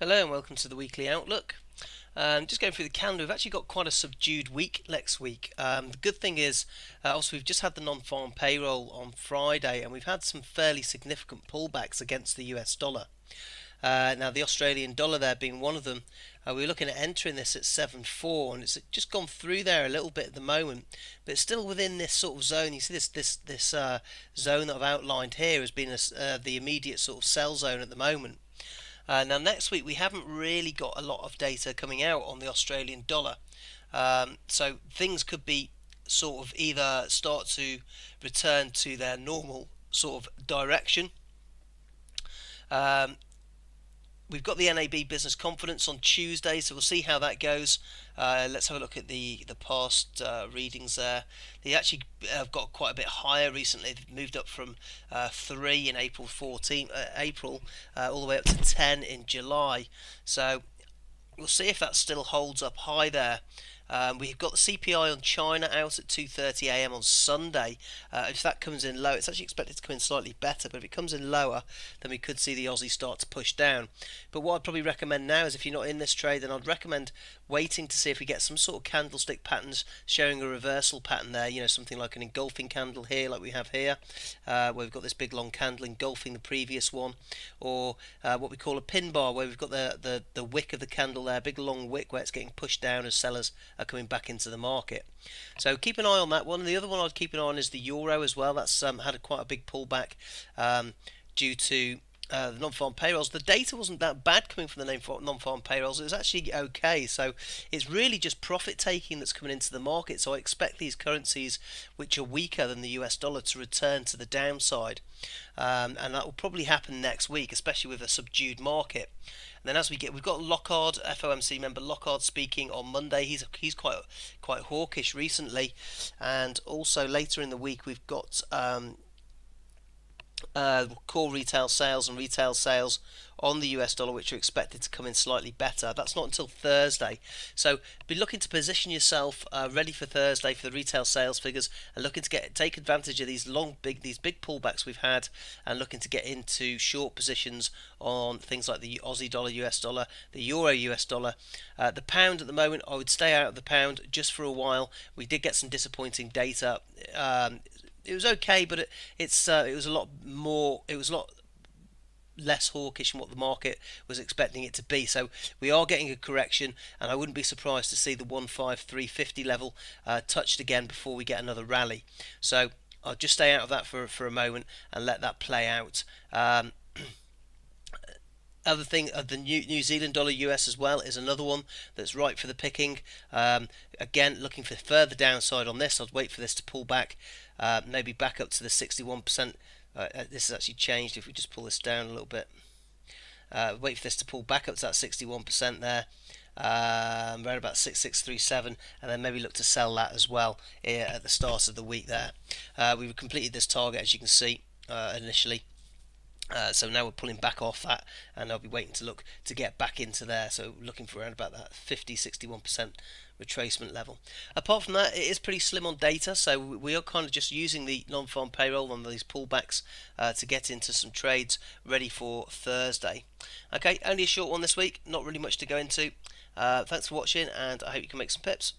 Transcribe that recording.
Hello and welcome to the weekly outlook. Just going through the calendar, we've actually got quite a subdued week next week. The good thing is, also we've just had the non-farm payroll on Friday, and we've had some fairly significant pullbacks against the US dollar. Now the Australian dollar there being one of them. We were looking at entering this at 7.4, and it's just gone through there a little bit at the moment, but it's still within this sort of zone. You see this zone that I've outlined here has been the immediate sort of sell zone at the moment. Now next week we haven't really got a lot of data coming out on the Australian dollar, so things could be sort of either start to return to their normal sort of direction. We've got the NAB business confidence on Tuesday, so we'll see how that goes. Let's have a look at the past readings there. They actually have got quite a bit higher recently. They've moved up from 3 in April all the way up to 10 in July. So we'll see if that still holds up high there. We've got the CPI on China out at 2:30 a.m. on Sunday. If that comes in low, it's actually expected to come in slightly better, but if it comes in lower, then we could see the Aussie start to push down. But what I'd probably recommend now is, if you're not in this trade, then I'd recommend waiting to see if we get some sort of candlestick patterns showing a reversal pattern there, something like an engulfing candle here, like we have here, where we've got this big long candle engulfing the previous one, or what we call a pin bar, where we've got the wick of the candle there, big long wick where it's getting pushed down as sellers are coming back into the market. So keep an eye on that one. The other one I'd keep an eye on is the euro as well. That's had quite a big pullback due to the non-farm payrolls. The data wasn't that bad coming from the non-farm payrolls. It was actually okay. So it's really just profit taking that's coming into the market. So I expect these currencies, which are weaker than the US dollar, to return to the downside, and that will probably happen next week, especially with a subdued market. And then we've got Lockhart, FOMC member Lockhart, speaking on Monday. He's quite hawkish recently, and also later in the week we've got core retail sales and retail sales on the US dollar, which are expected to come in slightly better. That's not until Thursday, so be looking to position yourself ready for Thursday for the retail sales figures, and looking to take advantage of these big pullbacks we've had, and looking to get into short positions on things like the Aussie dollar, US dollar, the euro, US dollar. The pound at the moment, I would stay out of the pound just for a while. We did get some disappointing data. It was okay, but it was a lot less hawkish than what the market was expecting it to be. So we are getting a correction, and I wouldn't be surprised to see the 153.50 level touched again before we get another rally. So I'll just stay out of that for a moment and let that play out. Other thing, the New Zealand dollar US as well is another one that's ripe for the picking. Again, looking for further downside on this. I'd wait for this to pull back, maybe back up to the 61%. This has actually changed. If we just pull this down a little bit, wait for this to pull back up to that 61% there, around about 6637, and then maybe look to sell that as well at the start of the week there. We've completed this target, as you can see, initially. So now we're pulling back off that, and I'll be waiting to look to get back into there. So looking for around about that 61% retracement level. Apart from that, it is pretty slim on data, so we are kind of just using the non-farm payroll on these pullbacks to get into some trades ready for Thursday. Okay, only a short one this week, not really much to go into. Thanks for watching, and I hope you can make some pips.